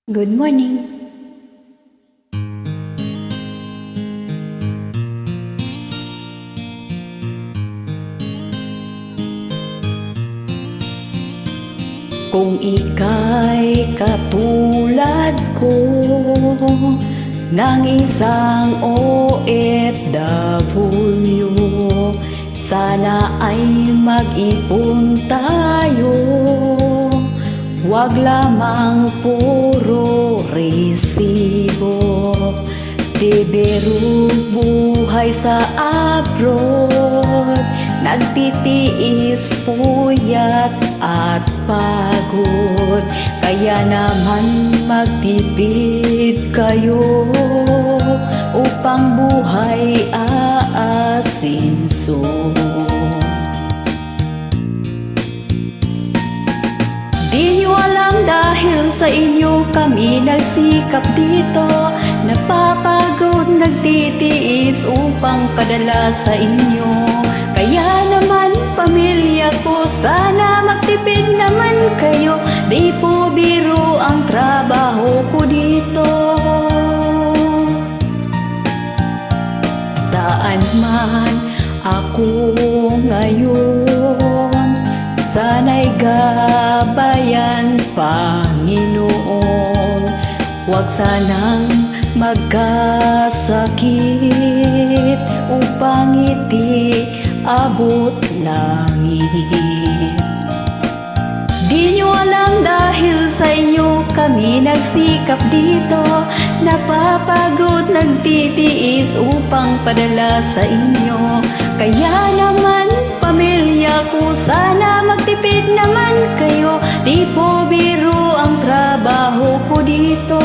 Good morning. Kung ika'y katulad ko ng isang OFW, sana ay mag-ipon tayo, wag lamang puro resibo. Di biro buhay sa abroad, nagtitiis puyat at pagod. Kaya naman magtipid kayo upang buhay aasinso. Di nyo alam dahil sa inyo kami nagsikap dito, napapagod, nagtitiis upang padala sa inyo. Kaya naman pamilya ko, sana magtipid naman kayo, di po biro ang trabaho ko dito. Saan man ako ngayon, sana'y gabayan Panginoon. Huwag sanang magkasakit upang iti abot langit. Di nyo alam dahil sa inyo kami nagsikap dito, napapagod, nagtitiis upang padala sa inyo. Kaya naman pamilya ko, sana magtipid naman kayo, di po biro ang trabaho ko dito.